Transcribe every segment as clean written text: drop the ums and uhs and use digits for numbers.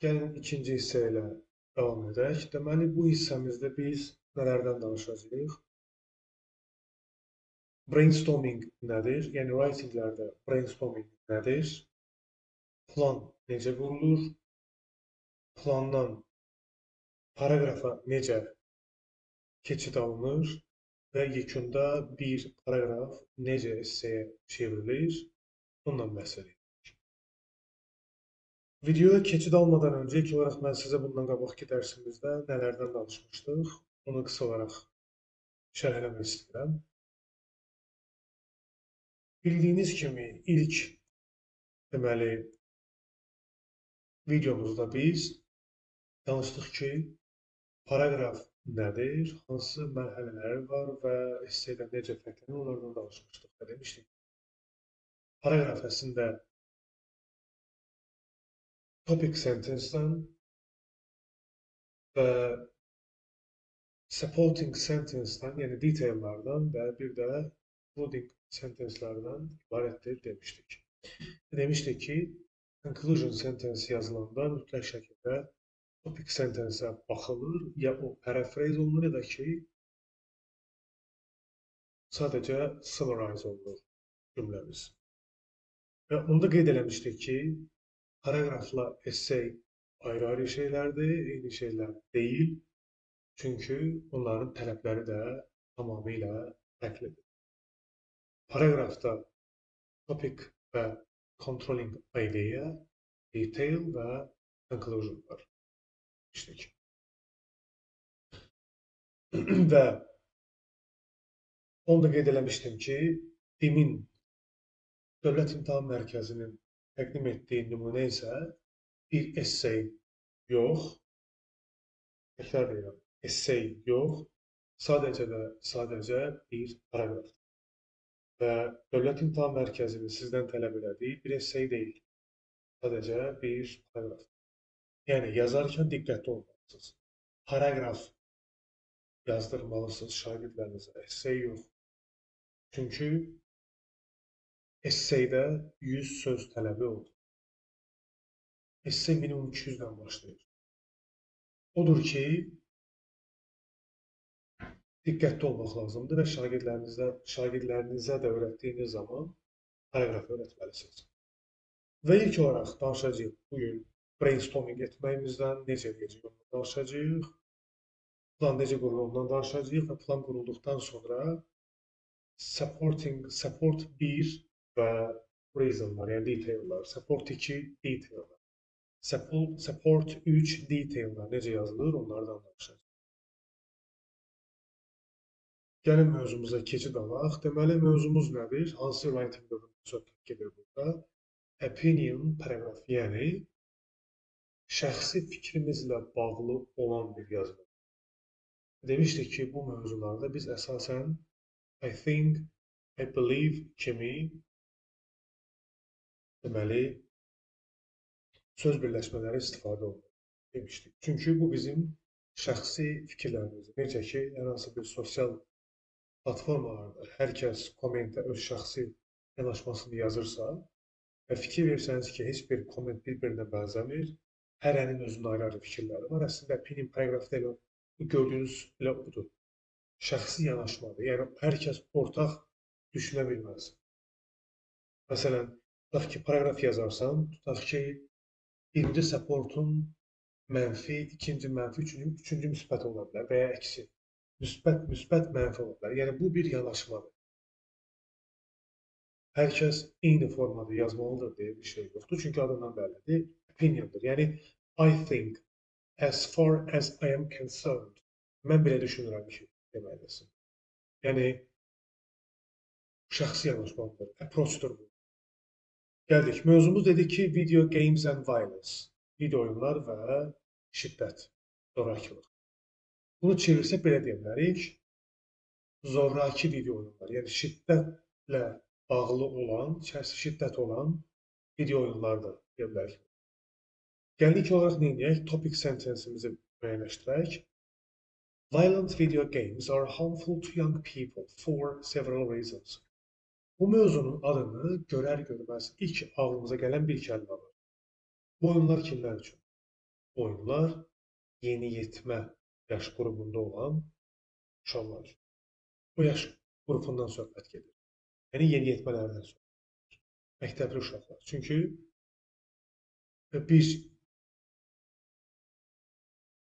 Gəlin ikinci hissə ilə davam edək. Deməli, bu hissəmizdə biz nələrdən danışacağıq? Brainstorming nədir? Yəni, writinglərdə brainstorming nədir? Plan necə qurulur? Plandan paraqrafa necə keçid alınır? Və yekunda bir paraqraf necə esseyə çevrilir? Bundan bəhs edirik. Videoya keçid almadan öncə ilk olaraq mən sizə bundan qabaqki dərsimizdə nələrdən danışmışdıq? Onu qısa olaraq şərh eləmək istəyirəm. Bildiyiniz kimi ilk deməli videomuzda biz danışdıq ki, paraqraf nədir, hansı mərhələləri var və essedən necə fərqlənir, onlardan danışmışdıq və demişdik. Paraqraf əslində topic sentence-dən və supporting sentence-dən, yəni detaillardan və bir də including sentence-lərdən ibarətdir demişdik. Demişdik ki, conclusion sentence yazılanda mütləq şəkildə topic sentence-ə baxılır, ya o paraphrase olunur, ya da ki, sadəcə summarize olunur cümləmiz. Və onda qeyd eləmişdik ki, paraqrafla essay ayrı-ayrı şeylərdir, eyni şeylər deyil. Çünki onların tələbləri də tamamilə fərqlidir. Paraqrafda topic və controlling idea, detail və conclusion var. Və onu da qeyd eləmişdim ki, BİM-in Dövlət İmtahan Mərkəzinin təqdim etdiyi nümunə isə bir essay yox, təkrar edirəm, essay yox, sadəcə bir paraqraf. Və Dövlət İmtahan Mərkəzinin sizdən tələb elədiyi bir essay deyil, sadəcə bir paraqraf. Yəni, yazarkən diqqətli olmalısınız. Paraqraf yazdırmalısınız şagirdlərinizə, essay yox. Çünki essaydə 100 söz tələbi olur. Essay minimum 200-dən başlayır. Odur ki, diqqətli olmaq lazımdır və şagirdlərinizə də öyrətdiyiniz zaman paraqrafı öyrətməlisiniz. Və ilk olaraq danışacağıq bugün brainstorming etməyimizdən, necə edəcəyik ondan danışacağıq, plan necə qurulduğundan danışacağıq və plan qurulduqdan sonra support 1 və reasonlar, yəni detaillar, support 2 detaillar, support 3 detaillar necə yazılır, onlardan danışacağıq. Gəlin mövzumuza keçid alaq. Deməli, mövzumuz nədir? Hansı writing növündə söhbət gedir burada? Opinion paragraf, yəni şəxsi fikrimizlə bağlı olan bir yazma. Demişdik ki, bu mövzularda biz əsasən I think, I believe kimi deməli söz birləşmələri istifadə olunur demişdik. Çünki bu bizim şəxsi fikirlərimizdir. Necə ki, hər hansı bir sosial platformalarda hər kəs kommentə öz şəxsi yanaşmasını yazırsa və fikir versəniz ki, heç bir komment bir-birinə bənzəmir, hərənin özünün ayrı-ayrı fikirləri var. Əslində, opinion paragrafda elə gördüyünüz elə budur. Şəxsi yanaşmadır. Yəni, hər kəs ortaq düşünə bilməz. Məsələn, tutaq ki, paragraf yazarsan, tutaq ki, birinci supportun mənfi, ikinci mənfi, üçüncü müsbət ola bilər və ya əksi. Müsbət mənfi ola bilər. Yəni, bu bir yanaşmadır. Hər kəs eyni formada yazmalıdır deyə bir şey yoxdur. Çünki adından bəllidir, opiniondur. Yəni, I think, as far as I am concerned, mən belə düşünürəm ki, deməkləsin. Yəni, şəxsi yanaşmalıdır, approachdur bu. Gəldik, mövzumuz dedik ki, video games and violence, video oyunlar və şiddət, zorakılıq. Bunu çevirsək belə deyə bilərik, zoraki video oyunlar, yəni şiddətlə bağlı olan, içərisi şiddət olan video oyunlardır deyə bilərik. Gəldik olaraq nə edək? Topic sentensimizi müəyyənləşdirək. Violent video games are harmful to young people for several reasons. Bu mövzunun adını görər-görməz ilk ağlımıza gələn bir kəlmə var. Bu oyunlar kimlər üçün? oyunlar yeniyetmə yaş qrupunda olan uşaqlar üçün. Bu yaş qrupundan söhbət gedir. Yəni yeniyetmələrdən söhbət. Məktəbli uşaqlar. Çünki bir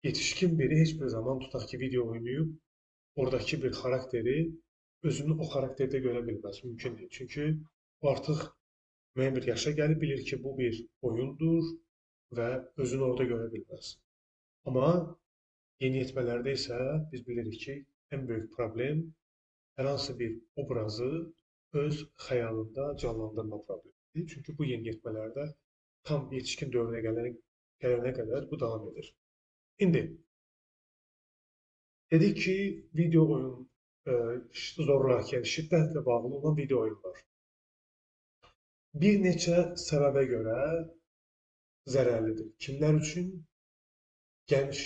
yetişkin biri heç bir zaman tutaq ki, video oynayıb, oradakı bir xarakteri özünü o xarakterdə görə bilməz. Mümkün deyil. Çünki o artıq müəyyən bir yaşa gəlib bilir ki, bu bir oyundur və özünü orada görə bilməz. Amma yeniyetmələrdə isə biz bilirik ki, ən böyük problem hər hansı bir obrazı öz xəyalında canlandırma problemidir. Çünki bu yeniyetmələrdə tam yetişkin dövrünə gələnə qədər bu davam edir. İndi dedik ki, video oyun zoraki, yəni şiddətlə bağlı olan video oyunlar. Bir neçə səbəbə görə zərərlidir. Kimlər üçün? Gənc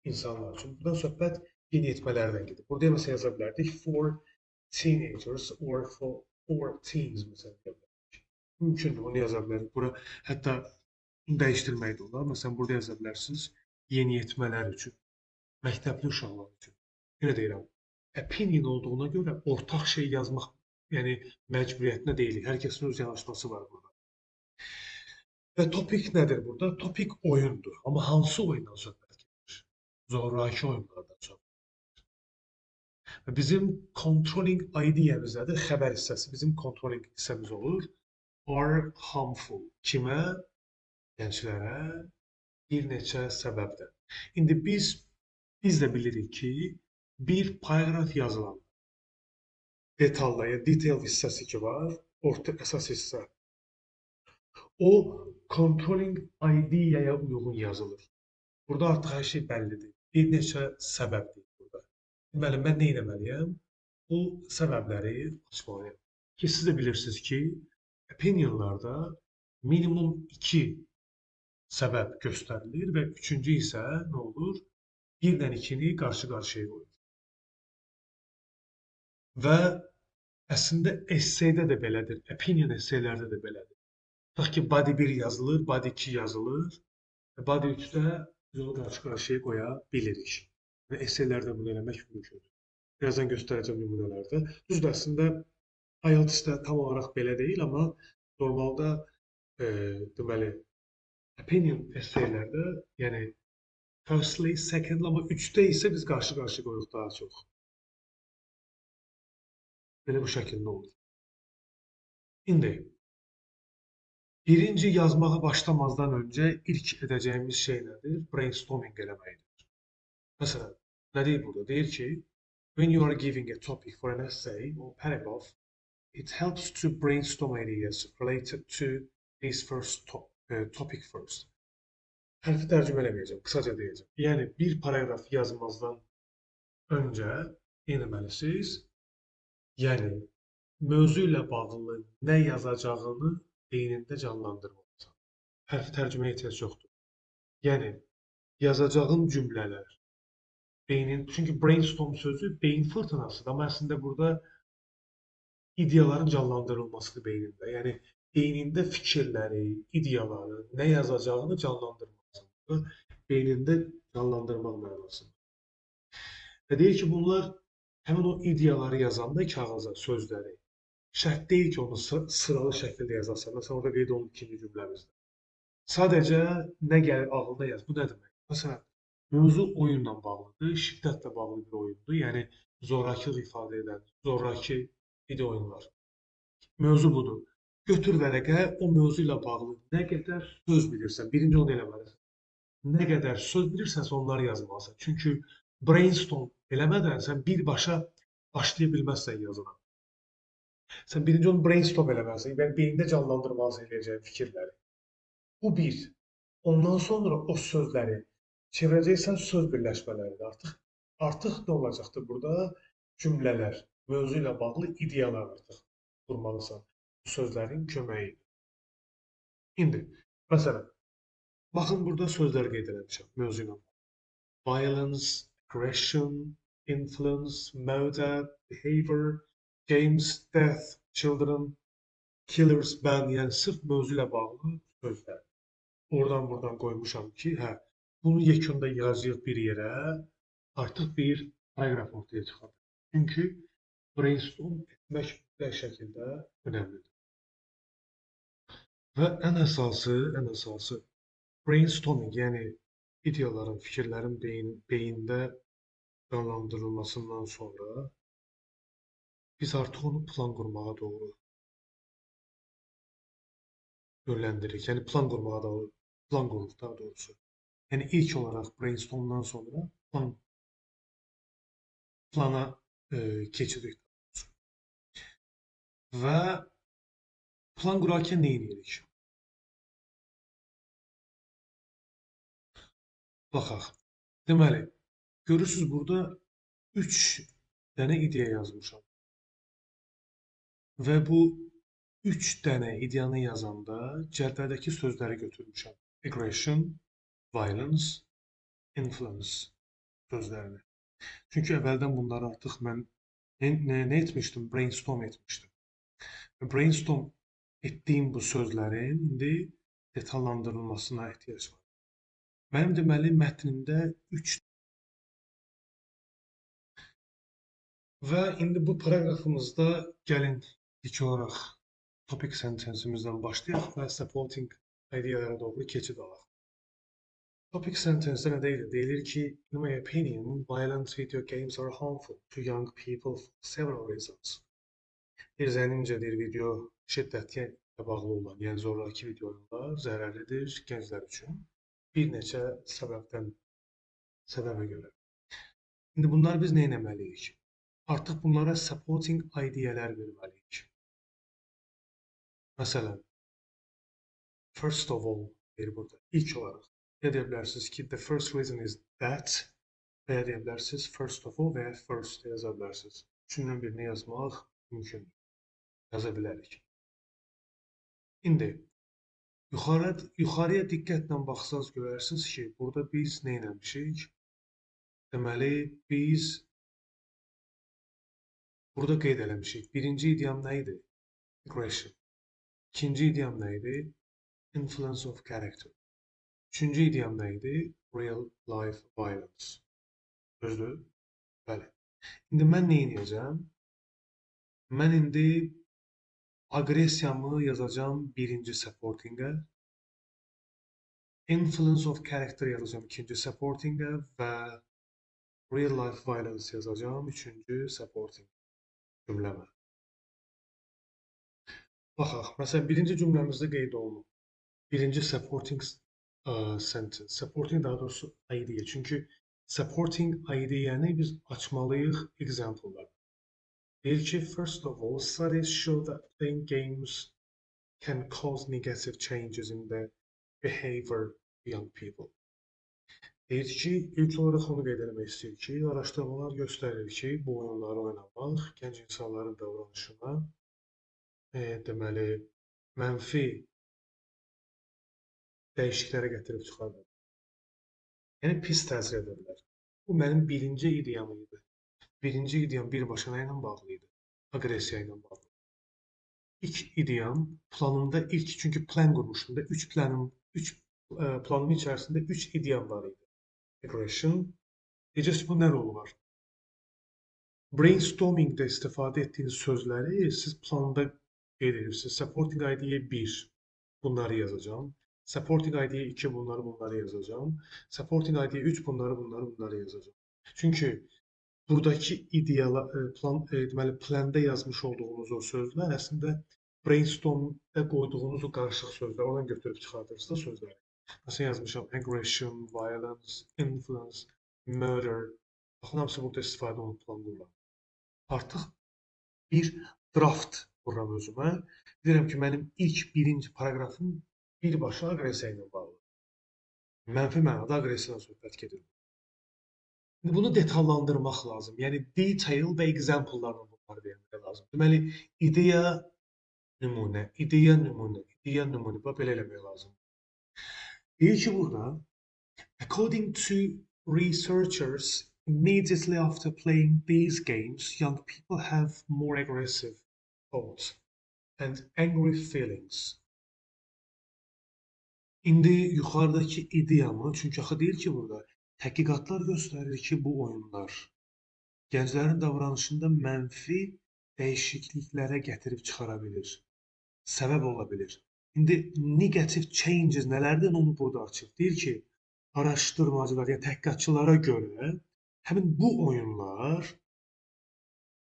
insanlar üçün. Buradan söhbət yeniyetmələrdən gedir. Burada məsələn yaza bilərdik for teenagers or for teens məsələn. Mümkündür, onu yaza bilərik. Bura hətta dəyişdirmək də olar. Məsələn, burada yaza bilərsiniz yeniyetmələr üçün, məktəbli uşaqlar üçün. Yenə deyirəm, opinion olduğuna görə ortaq şey yazmaq, yəni məcburiyyətində deyilik. Hər kəsin öz yanaşması var burada. Və topik nədir burada? Topik oyundur. Amma hansı oyundan söhbət gedir? Zoraki oyunlardan söhbət. Və bizim controlling ideyamızdədir, xəbər hissəsi bizim controlling hissəmiz olur. Are harmful. Kimə? Gənclərə bir neçə səbəbdən. İndi biz də bilirik ki, bir paragraf yazılan detallı, yəni detail hissəsi ki var, orta əsas hissə. O controlling ideyaya uyğun yazılır. Burada artıq hər şey bəllidir. Bir neçə səbəb deyil burada. Deməli, mən nə etməliyəm? Bu səbəbləri açmalıyam. Ki, siz də bilirsiniz ki, opinionlarda minimum 2 səbəb göstərilir və üçüncü isə nə olur? 1-lə 2-ni qarşı-qarşıya qoyur. Və əslində esseydə də belədir, opinion esseylərdə də belədir. Tutaq ki, body 1 yazılır, body 2 yazılır və body 3-də biz onu qarşı-qarşıya qoya bilirik. Və esseylərdə bunu eləmək mümkündür. Birazdan göstərəcəm nümunələrdə. Düzdür, əslində IELTS-də tam olaraq belə deyil, amma normalda deməli, opinion esseylərdə, yəni firstly, secondly, amma 3-də isə biz qarşı-qarşıya qoyuruq daha çox. Belə bu şəkildə olur. İndi birinci yazmağa başlamazdan öncə ilk edəcəyimiz şey nədir? Brainstorming eləməkdir. Məsələn, nə deyir burada? Deyir ki, when you are giving a topic for an essay or paragraph, it helps to brainstorm ideas related to this first topic first. Hərfi tərcümə eləməyəcəm, qısaca deyəcəm. Yəni, bir paragraf yazmazdan öncə etməlisiniz. Yəni, mövzu ilə bağlı nə yazacağını beynində canlandırmalısan. Hərfi tərcüməyə ehtiyac yoxdur. Yəni, yazacağın cümlələr, çünki brainstorm sözü beyin fırtınasıdır, amma əslində burada ideyaların canlandırılmasıdır beynində. Yəni, beynində fikirləri, ideyaları, nə yazacağını canlandırmalısan. Beynində canlandırmaq mənasında. Və deyir ki, bunlar həmin o ideyaları yazanda kağıza, sözləri, şərt deyil ki, onu sıralı şəkildə yazasan. Məsələn, orada qeyd olunur ikinci cümləmizdə. Sadəcə nə gəlir ağlına yaz. Bu nə demək? Məsələn, mövzu oyunla bağlıdır, şiddətlə bağlı bir oyundur. Yəni, zorakılıq ifadə edən, zoraki video oyunlar. Mövzu budur. Götür vərəqə, o mövzu ilə bağlı nə qədər söz bilirsən, birinci onu eləməlisən. Nə qədər söz bilirsənsə, onları yazmalısan. Çünki brainstorm eləmədən sən birbaşa başlaya bilməzsən yazına. Sən birinci onu brainstorm eləməlisən, yəni beynində canlandırmalısan eləyəcəyin fikirləri. Bu bir. Ondan sonra o sözləri çevirəcəksən söz birləşmələridir. Artıq nə olacaqdır burada? Cümlələr, mövzu ilə bağlı ideyalar artıq qurmalısan. Bu sözlərin köməyi. İndi, məsələn, baxın burada sözlər qeyd eləmişəm mövzu ilə. Violence, aggression, influence, murder, behavior, games, death, children, killers, ban, yəni sırf mövzu ilə bağlı sözlər. oradan buradan qoymuşam ki, hə, bunu yekunda yazıyıq bir yerə, artıq bir proqram ortaya çıxar. Çünki brainstorm etmək mütləq şəkildə önəmlidir. Və ən əsası brainstorming, yəni ideyaların, fikirlərin beyində canlandırılmasından sonra biz artıq onu plan qurmağa doğru yönləndiririk. Yəni plan qurmağa doğru, plan qururuq daha doğrusu. Yəni ilk olaraq brainstormdan sonra plana keçirik. Və plan qurarkən nə edirik? Baxaq. Deməli, görürsünüz burada 3 dənə ideya yazmışam. Və bu 3 dənə ideyanı yazanda cədvəldəki sözləri götürmüşəm. Aggression, violence, influence sözlərini. Çünki əvvəldən bunları artıq mən nə etmişdim? Brainstorm etmişdim. Və brainstorm etdiyim bu sözlərin indi detallandırılmasına ehtiyac var. Mənim deməli mətnimdə 3 və indi bu proqrafımızda gəlin ilk olaraq topic sentensimizdən başlayaq və supporting ideyalara doğru keçid alaq. Topic sentencedə nə deyilir? Deyilir ki, in my opinion, violent video games are harmful to young people for several reasons. Bir zənnimcədir video şiddətlə bağlı olan, yəni zoraki video oyunlar zərərlidir gənclər üçün. Bir neçə səbəbə görə. İndi bunları biz nə etməliyik? Artıq bunlara supporting ideyalar verməliyik. Məsələn, first of all deyir burada, ilk olaraq. Ya deyə bilərsiniz ki, the first reason is that, və ya deyə bilərsiniz first of all və ya first yaza bilərsiniz. Üçündən birini yazmaq mümkündür. Yaza bilərik. İndi, yuxarıya diqqətlə baxsanız görərsiniz ki, burada biz nə etmişik? Deməli, biz burada qeyd eləmişik. Birinci ideyam nə idi? Aggression. İkinci ideyam nə idi? Influence of character. Üçüncü ideyam nə idi? Real life violence. Düzdür? Bəli. İndi mən nə edəcəm? Mən indi aqressiyamı yazacağım birinci supportingə. Influence of character yazacağım ikinci supportingə və real life violence yazacağım üçüncü supporting cümləmə. Baxaq, məsələn, birinci cümləmizdə qeyd olunub. Birinci supporting sentence. Supporting daha doğrusu idea. Çünki supporting ideyanı biz açmalıyıq example-lar. Deyir ki, first of all, studies show that playing games can cause negative changes in the behavior of young people. Deyir ki, ilk olaraq onu qeyd etmək istəyir ki, araşdırmalar göstərir ki, bu oyunları oynamaq gənc insanların davranışına deməli, mənfi dəyişikliklərə gətirib çıxardır. Yəni, pis təsir edə bilər. Bu, mənim birinci ideyam idi. Birinci ideyam birbaşa ilə bağlı idi. Aqressiya ilə bağlı. İlk ideyam, planımda ilk, çünki plan qurmuşum da, 3 planım içərisində 3 ideyam var idi. Aggression. Necəsi bu nə rolu var? Brainstormingdə istifadə etdiyiniz sözləri siz planda qeyd edirsiniz. Supporting idea 1, bunları yazacağım. Supporting idea 2, bunları yazacağım. Supporting idea 3, bunları yazacağım. Çünki buradakı ideyalar, deməli, planda yazmış olduğunuz o sözlər əslində brainstormda qoyduğunuz o qarışıq sözlər, oradan götürüb çıxardırız da sözləri. Məsələn, yazmışam aggression, violence, influence, murder. Baxın, hamısı burada istifadə olunub plan qurulan. Artıq bir draft qururam özümə. Deyirəm ki, mənim ilk birinci paragrafım birbaşa aqressiya ilə bağlı. Mənfi mənada aqressiyadan söhbət gedir. Bunu detallandırmaq lazım. Yəni, detail və example-larla bunları vermək lazım. Deməli, ideya, nümunə, ideya, nümunə, ideya, nümunə. Belə eləmək lazım. Deyir ki, burada, according to researchers, immediately after playing these games, young people have more aggressive thoughts and angry feelings. İndi yuxarıdakı ideyamı, çünki axı deyir ki burada, təhqiqatlar göstərir ki, bu oyunlar gənclərin davranışında mənfi dəyişikliklərə gətirib çıxara bilir, səbəb ola bilir. İndi negative changes nələrdir, onu burada açıb. Deyir ki, araşdırmacılar, yəni təhqiqatçılara görə həmin bu oyunlar,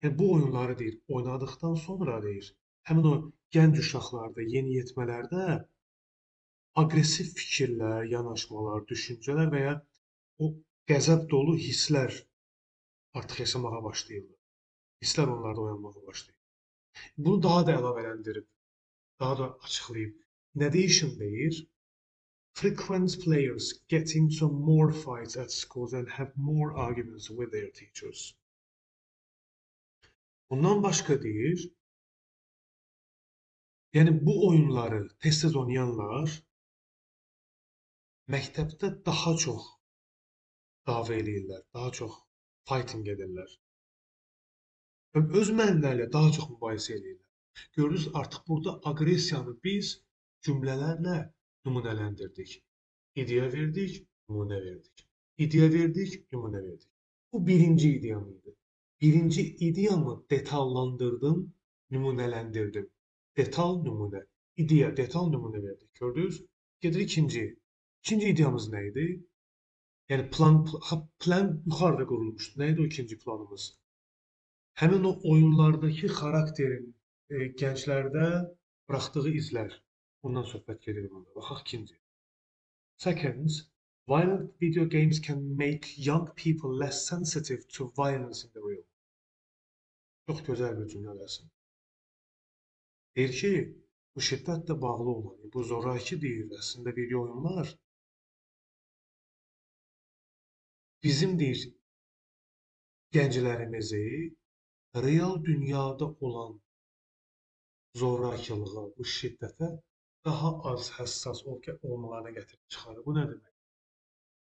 yəni bu oyunları deyir, oynadıqdan sonra deyir, həmin o gənc uşaqlarda, yeniyetmələrdə aqressiv fikirlər, yanaşmalar, düşüncələr və ya o qəzəb dolu hisslər artıq yaşamağa başlayırlar. Hisslər onlarda oyanmağa başlayır. Bunu daha da əlavələndirib, daha da açıqlayıb. In addition deyir, frequent players get into more fights at schools and have more arguments with their teachers. Bundan başqa deyir, yəni bu oyunları tez-tez oynayanlar məktəbdə daha çox dava eləyirlər, daha çox fighting edirlər. Və öz müəllimlərlə daha çox mübahisə edirlər. Görürüz, artıq burada aqressiyanı biz cümlələrlə nümunələndirdik. İdeya verdik, nümunə verdik. İdeya verdik, nümunə verdik. Bu birinci ideyam idi. Birinci ideyamı detallandırdım, nümunələndirdim. Detal, nümunə. İdeya, detal, nümunə verdik. Gördünüz? Gedirik ikinciyə. İkinci ideyamız nə idi? Yəni plan yuxarıda qurulmuşdu. Nə idi o ikinci planımız? Həmin o oyunlardakı xarakterin gənclərdə buraxdığı izlər. Bundan söhbət gedir burada. Baxaq ikinci. Second, violent video games can make young people less sensitive to violence in the real. Çox gözəl bir cümlə rəsm. Deyir ki, bu şiddətlə bağlı olan, bu zoraki deyir əslində video oyunlar bizim deyir gənclərimizi real dünyada olan zorakılığa, bu şiddətə daha az həssas olmalarına gətirib çıxarır. Bu nə demək?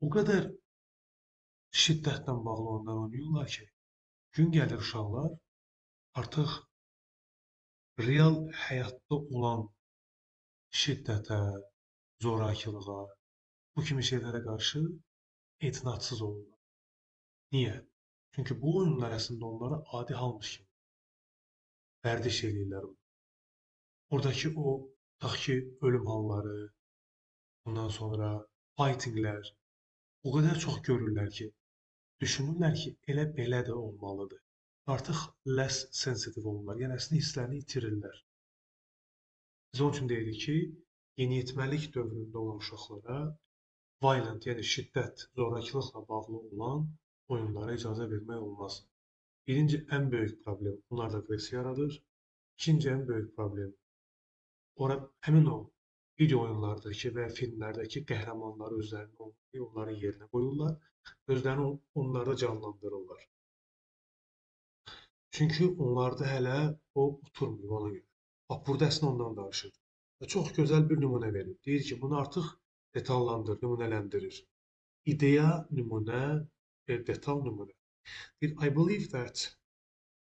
O qədər şiddətlə bağlı oyunlar oynayırlar ki, gün gəlir uşaqlar artıq real həyatda olan şiddətə, zorakılığa, bu kimi şeylərə qarşı etinadsız olurlar. Niyə? Çünki bu oyunlar əslində onlara adi halmış kimi vərdiş eləyirlər. Oradakı o, tutaq ki, ölüm halları, ondan sonra fightinglər o qədər çox görürlər ki, düşünürlər ki, elə belə də olmalıdır. Artıq less sensitive olurlar, yəni əslində hisslərini itirirlər. Biz onun üçün deyirik ki, yeniyetməlik dövründə olan uşaqlara violent, yəni şiddət, zorakılıqla bağlı olan oyunlara icazə vermək olmaz. Birinci, ən böyük problem onlarda aqressiya yaradır. İkinci, ən böyük problem həmin o video oyunlardakı və filmlərdəki qəhrəmanları özlərini onların yerinə qoyurlar, özlərini onlarda canlandırırlar. Çünki onlarda hələ o oturmur ona görə. Bax, burada əslində ondan danışır. Və çox gözəl bir nümunə verir. Deyir ki, bunu artıq detallandır, nümunələndirir. İdeya, nümunə, detal, nümunə. I believe that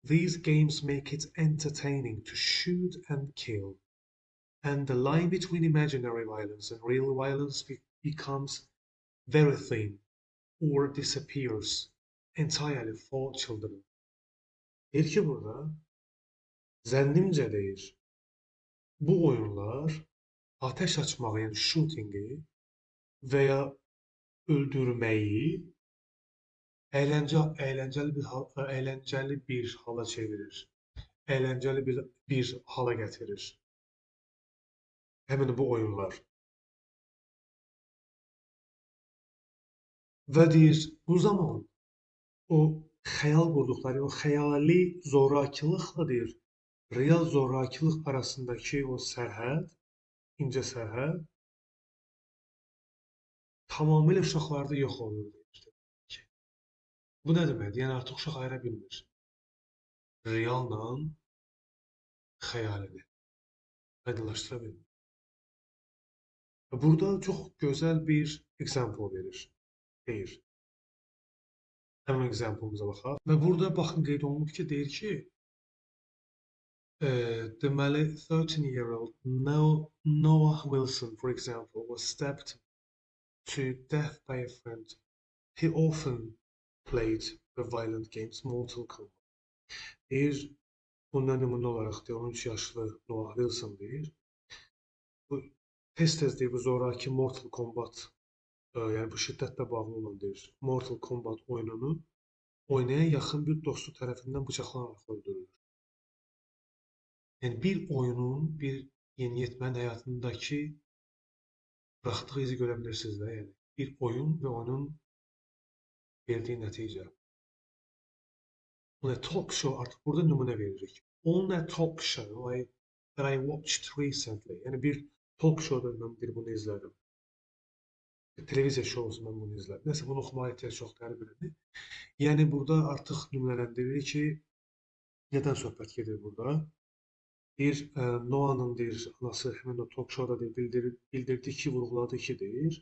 these games make it entertaining to shoot and kill. And the line between imaginary violence and real violence becomes very thin or disappears entirely for children. Deyir ki, burada zənnimcə deyir, bu oyunlar ateş açmağı, yəni shootingi və ya öldürməyi əyləncəli bir hala çevirir. Əyləncəli bir hala gətirir. Həmin bu oyunlar. Və deyir, bu zaman o xəyal qurduqları, o xəyali zorakılıqla deyir, real zorakılıq arasındakı o sərhəd, incə sərhəd tamamilə uşaqlarda yox olur. Bu nə deməkdir? Yəni artıq uşaq ayıra bilmir. Realla xəyalini aydınlaşdıra bilmir. Burada çox gözəl bir example verir. Deyir. Həmin example'ımıza baxaq. Və burada baxın qeyd olunub ki, deyir ki, Deməli, 13-year-old Noah Wilson, for example, was stabbed to death by a friend. He often played the violent games Mortal Kombat. Deyir, bundan nümunə olaraq deyir, 13 yaşlı Noah Wilson deyir. Bu tez-tez deyir, bu zoraki Mortal Kombat, yəni bu şiddətlə bağlı olan deyir, Mortal Kombat oyununu oynayan yaxın bir dostu tərəfindən bıçaqlanaraq öldürülür. Yəni bir oyunun, bir yeniyetmənin həyatındakı buraxdığı izi görə bilirsiniz də, yəni bir oyun və onun verdiyi nəticə. On a talk show, artıq burada nümunə veririk. On a talk show that I watched recently. Yəni bir talk showda mən bir bunu izlədim. Bir televiziya şovusu mən bunu izlədim. Nəsə bunu oxumağa ehtiyac yoxdur hər birini. Yəni burada artıq nümunələndirilir ki, nədən söhbət gedir burada? Deyir, Noah'nın deyir, anası həmin o talk showda deyir, bildirdi ki, vurğuladı ki, deyir,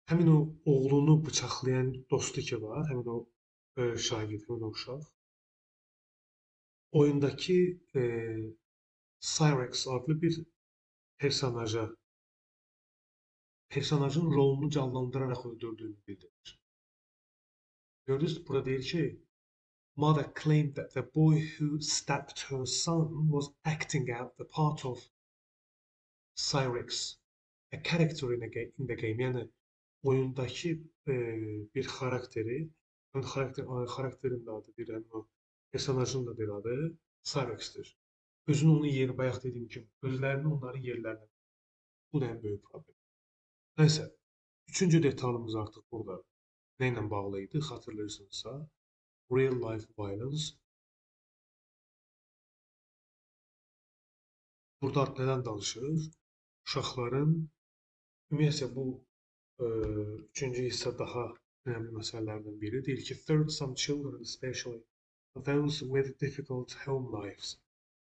həmin o oğlunu bıçaqlayan dostu ki var, həmin o şagird, həmin o uşaq, oyundakı Cyrex adlı bir personajın rolunu canlandıraraq öldürdüyünü bildirir. Gördünüz, burada deyir ki, Mother claimed that the boy who stabbed her son was acting out the part of Cyrex, a character in the game. Yəni oyundakı bir xarakteri, xarakterin də adı deyir, həmin o personajın da bir adı Cyrex'dir. Özünü onun yeri, bayaq dediyim kimi, özlərini onların yerlərinə. Bu da en böyük problem. Nəysə, üçüncü detalımız artıq burada nə ilə bağlı idi, xatırlayırsınızsa, real life violence. Burada nədən danışır? Uşaqların, ümumiyyətlə bu üçüncü hissə daha önemli məsələlərdən biri. Deyir ki, third, some children, especially those with difficult home lives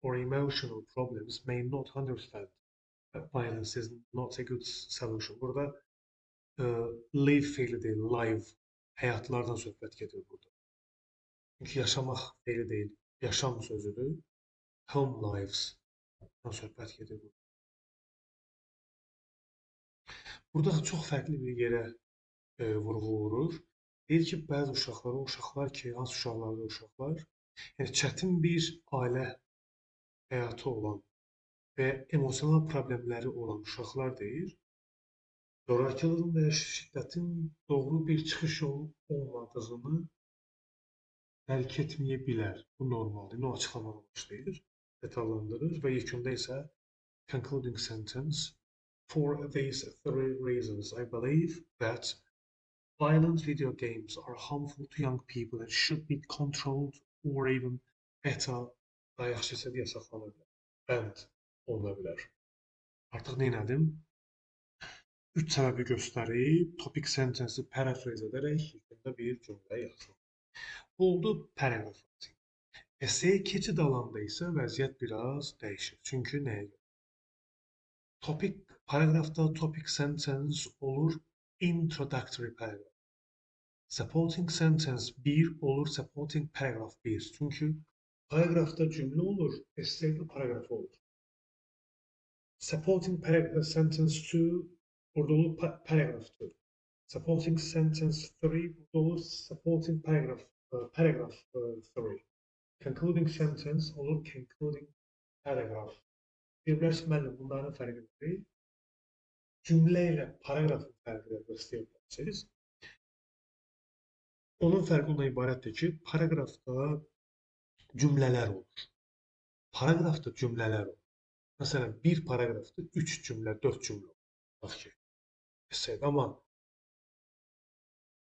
or emotional problems, may not understand that violence is not a good solution. Burada live feili deyil, live, həyatlardan söhbət gedir burada. Çünki yaşamaq feili deyil, yaşam sözüdür. Home lives-dan söhbət gedir burada. Burada çox fərqli bir yerə vurğu vurur. Deyir ki, bəzi uşaqlar, o uşaqlar ki, hansı uşaqlardır o uşaqlar? Yəni, çətin bir ailə həyatı olan və emosional problemləri olan uşaqlar deyir, zorakılığın və şiddətin doğru bir çıxış yolu olmadığını dərk etməyə bilər. Bu normaldır. O açıqlamağa başlayır, detallandırır və yekunda isə concluding sentence. For these three reasons, I believe that violent video games are harmful to young people and should be controlled or even better, daha yaxşı isə yasaqlanır. Banned oluna bilər. Artıq nə elədim? 3 səbəbi göstərib, topic sentence'i paraphrase edərək yekunda bir cümlə yazdım. Bu oldu paragraf. Essay keçid alanda isə vəziyyət biraz dəyişir. Çünki nəyə görə? Paragrafda topic sentence olur introductory paragraph. Supporting sentence 1 olur supporting paragraph 1. Çünki paragrafda cümlə olur, essayda paragraf olur. Supporting sentence 2 burada olur paragraph 2. Supporting sentence 3 burada olur supporting paragraph 3. Concluding sentence olur concluding paragraph. Birləşik müəllim, bunların fərqi nedir? Cümlə ilə paragrafın fərqini göstərəcəksiniz. Onun fərqi ondan ibarətdir ki, paragrafda cümlələr olur. Paragrafda cümlələr olur. Məsələn, bir paragrafda 3 cümlə, 4 cümlə olur. Bax ki, essayda. Amma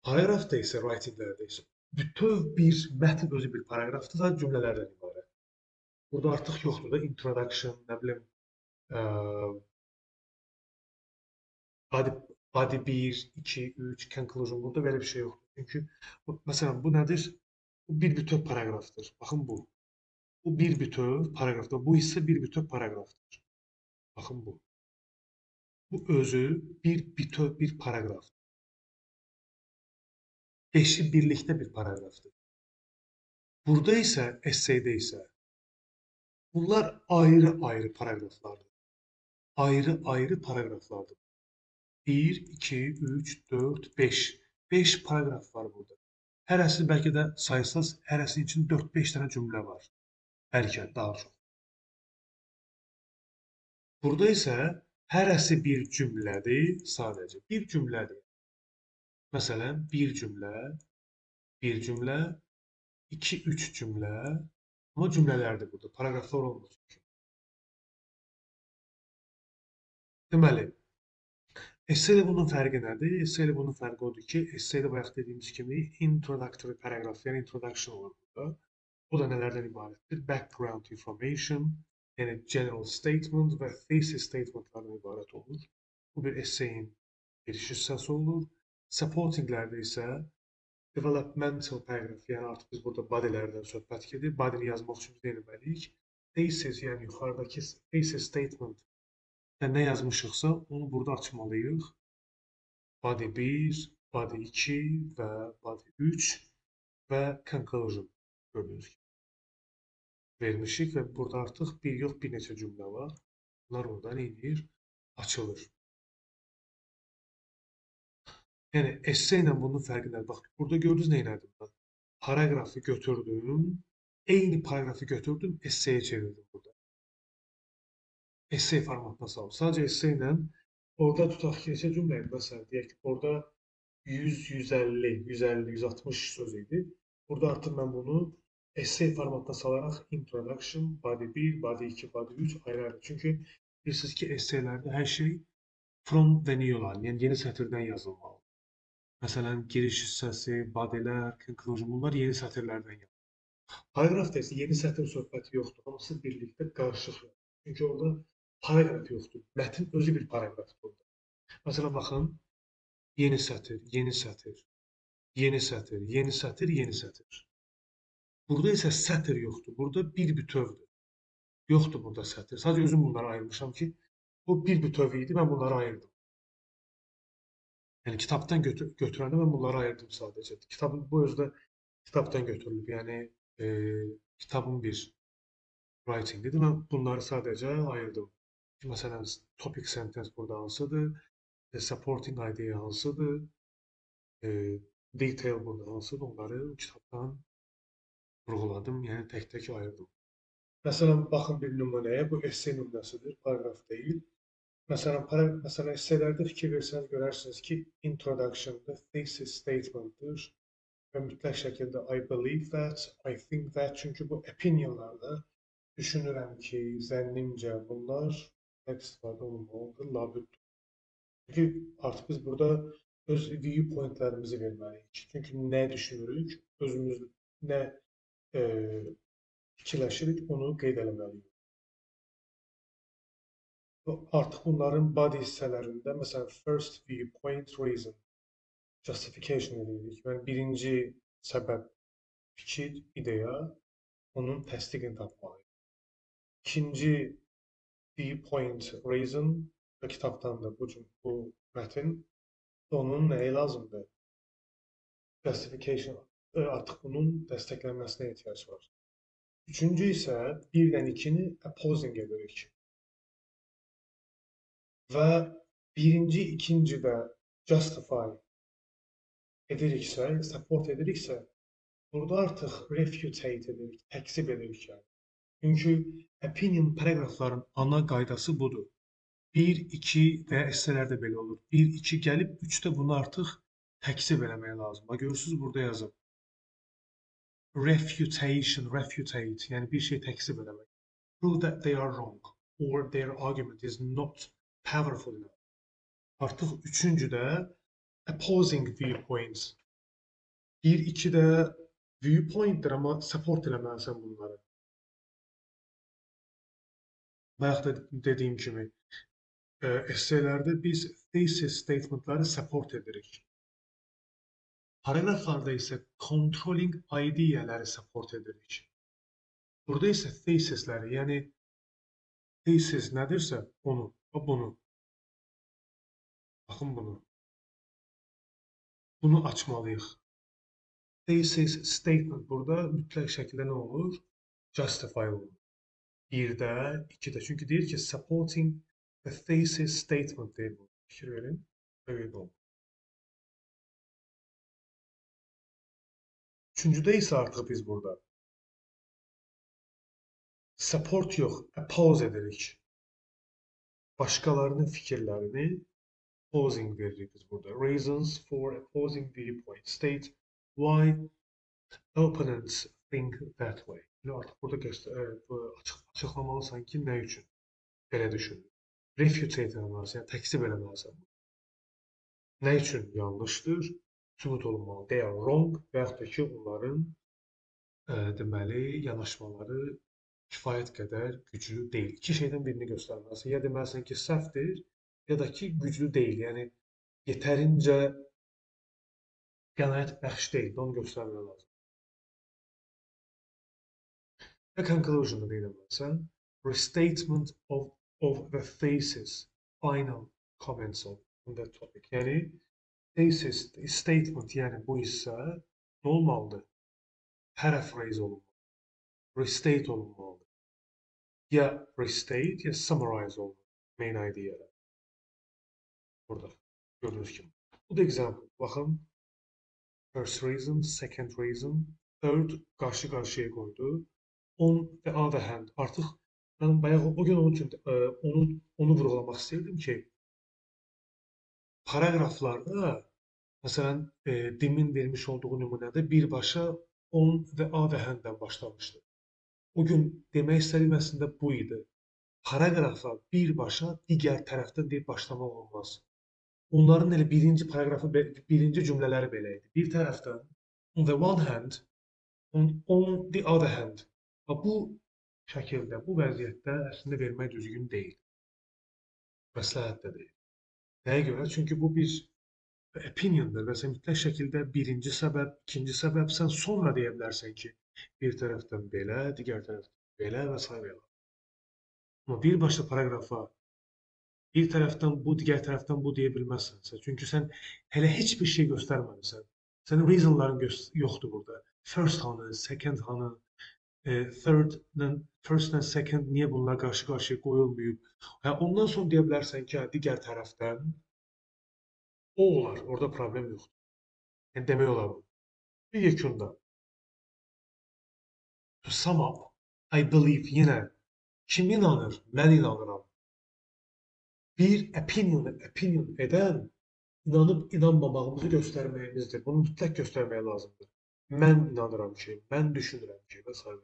paragrafda isə, writinglərdə isə bütöv bir mətn özü bir paragrafda sadəcə cümlələrdən ibarət. Burada artıq yoxdur da introduction, nə bilim, body 1, 2, 3, conclusion. Burada belə bir şey yoxdur. Çünki, məsələn, bu nədir? Bu bir bütöv paragrafdır. Baxın bu. Bu bir bütöv paragrafdır. Bu isə bir bütöv paragrafdır. Baxın bu. Bu özü bir bütöv bir paragrafdır. 5'i birlikdə bir paragrafdır. Burada isə, esseydə isə bunlar ayrı-ayrı paragraflardır. Ayrı-ayrı paragraflardır. 1, 2, 3, 4, 5. 5 paragraf var burada. Hərəsi bəlkə də saysaz, hərəsinin için 4-5 dənə cümlə var. Bəlkə daha çox. Burada isə hərəsi bir cümlədir, sadəcə. Bir cümlədir. Məsələn, bir cümlə, 2-3 cümlə. Amma cümlələrdir burada, paragraflar olmur. Deməli, esse ilə bunun fərqi nədir? Esse ilə bunun fərqi odur ki, esse ilə bayaq dediyimiz kimi introductory paragraf, yəni introduction olur burada. Bu da nələrdən ibarətdir? Background information, yəni general statement və thesis statementlardan ibarət olur. Bu bir esseyin giriş hissəsi olur. Supportinglərdə isə developmental paragraph, yəni artıq biz burada bodylərdən söhbət gedir. Bodyni yazmaq üçün biz nə etməliyik? Thesis, yəni yuxarıdakı thesis statement nə yazmışıqsa, onu burada açmalıyıq. Body 1, body 2 və body 3 və conclusion gördüyünüz kimi vermişik və burada artıq bir yox, bir neçə cümlə var. Bunlar oradan edir, açılır. Yəni, esse ilə bunun fərqi nədir? Bax, burada gördünüz nə elədim mən? Paragrafı götürdüm, eyni paragrafı götürdüm, esseye çevirdim burada. Essay formatına salıb. Sadəcə essay ilə orada tutaq ki, neçə cümlə idi? Məsələn, deyək ki, orada 100, 150, 150, 160 söz idi. Burada artıq mən bunu essay formatına salaraq introduction, body 1, body 2, body 3 ayrı-ayrı. Çünki bilirsiniz ki, essaylərdə hər şey from the new line, yəni yeni sətirdən yazılmalı. Məsələn, giriş hissəsi, bodylər, conclusion, bunlar yeni sətirlərdən yazılmalı. Paragrafda isə yeni sətir söhbəti yoxdur. Hamısı birlikdə qarışıq. Çünki orada paragraf yoxdur. Mətin özü bir paragrafdır orada. Məsələn, baxın, yeni sətir, yeni sətir, yeni sətir, yeni sətir, yeni sətir. Burada isə sətir yoxdur. Burada bir bütövdür. Yoxdur burada sətir. Sadəcə özüm bunları ayırmışam ki, bu bir bütöv idi, mən bunları ayırdım. Yəni, kitabdan götürəndə mən bunları ayırdım sadəcə. Kitabın, bu özdə kitabdan götürülüb. Yəni, kitabın bir writing-idir. Mən bunları sadəcə ayırdım. Məsələn, topic sentence burada hansıdır, supporting idea hansıdır, detail burada hansıdır, onları kitabdan vurğuladım, yəni tək-tək ayırdım. Məsələn, baxın bir nümunəyə, bu essay nümunəsidir, paragraf deyil. Məsələn, essaylərdə fikir versəniz görərsiniz ki, introduction-da thesis statement-dır və mütləq şəkildə I believe that, I think that, çünki bu opinionlarda düşünürəm ki, zənnimcə bunlar istifadə olunmalıdır, labüddür. Çünki artıq biz burada öz viewpointlərimizi verməliyik. Çünki nə düşünürük, özümüz nə fikirləşirik, onu qeyd eləməliyik. Artıq bunların body hissələrində, məsələn, first viewpoint reason, justification edirik. Yəni, birinci səbəb, fikir, ideya, onun təsdiqini tapmalıyıq. İkinci viewpoint reason və kitabdandır bu mətin. Onun nəyi lazımdır? Justification. Artıq bunun dəstəklənməsinə ehtiyac var. Üçüncü isə 1-dən 2-ni opposing edirik. Və birinci, ikinci də justify ediriksə, support ediriksə, burada artıq refutate edirik, təkzib edirik yəni. Çünki opinion paragrafların ana qaydası budur. 1, 2 və ya essələrdə belə olur. 1, 2 gəlib, 3-də bunu artıq təkzib eləmək lazım. Görürsünüz, burada yazıb. Refutation, refutate, yəni bir şey təkzib eləmək. Prove that they are wrong or their argument is not powerful enough. Artıq üçüncüdə opposing viewpoints. 1, 2-də viewpointdir, amma support eləməlisən bunları. Bayaq da dediyim kimi, essaylərdə biz thesis statementları support edirik. Paragraflarda isə controlling ideaları support edirik. Burada isə thesisləri, yəni thesis nədirsə onu, bunu. Baxın bunu. Bunu açmalıyıq. Thesis statement burada mütləq şəkildə nə olur? Justify olur. 1-də, 2-də. Çünki deyir ki, supporting the thesis statement deyir bu. Fikir verin. Böyle olur. Üçüncüdə isə artıq biz burada support yox, oppose edirik. Başqalarının fikirlərini opposing veririk biz burada. Reasons for opposing viewpoint. State why opponents think that way. Artıq burada açıqlamalısan ki, nə üçün belə düşünür. Refute etməlisən, yəni təkzib eləməlisən. Nə üçün yanlışdır? Sübut olunmalı. They are wrong və yaxud da ki, onların deməli, yanaşmaları kifayət qədər güclü deyil. İki şeydən birini göstərməlisən. Ya deməlisən ki, səhvdir, ya da ki, güclü deyil. Yəni, yetərincə qənaət bəxş deyil. Onu göstərmək lazım. Və conclusion-da nə etməlisən? Restatement of the thesis, final comments on that topic. Yəni, thesis, statement, yəni bu hissə nə olmalıdır? Paraphrase olunmalı. Restate olunmalıdır. Ya restate, ya summarize olunmalı. Main idea. Burada gördüğünüz kimi. Bu da example. Baxın. First reason, second reason, third qarşı-qarşıya qoydu. On the other hand. Artıq mən bayaq bugün onun üçün onu vurğulamaq istəyirdim ki, paragraflarda məsələn Dimin vermiş olduğu nümunədə birbaşa on the other hand-dən başlamışdı. O gün demək istədiyim əslində bu idi. Paragrafa birbaşa digər tərəfdən deyib başlamaq olmaz. Onların elə birinci paragrafı, birinci cümlələri belə idi. Bir tərəfdən on the one hand, on the other hand. Bu şəkildə, bu vəziyyətdə əslində vermək düzgün deyil. Məsləhət də deyil. Nəyə görə? Çünki bu bir opiniondur və sən mütləq şəkildə birinci səbəb, ikinci səbəb, sən sonra deyə bilərsən ki, bir tərəfdən belə, digər tərəfdən belə və s. Amma birbaşa paragrafa bir tərəfdən bu, digər tərəfdən bu deyə bilməzsənsə. Çünki sən hələ heç bir şey göstərməlisən. Sənin reasonların yoxdur burada. First hanı, second hanı, first and second niyə bunlar qarşı-qarşıya qoyulmayıb? Ondan sonra deyə bilərsən ki, digər tərəfdən o olar, orada problem yoxdur. Yəni demək olar bu. Bir yekunda. To sum up, I believe yenə kim inanır? Mən inanıram. Bir opinion edən inanıb inanmamağımızı göstərməyimizdir. Bunu mütləq göstərməyə lazımdır. Mən inanıram ki, mən düşünürəm ki və s.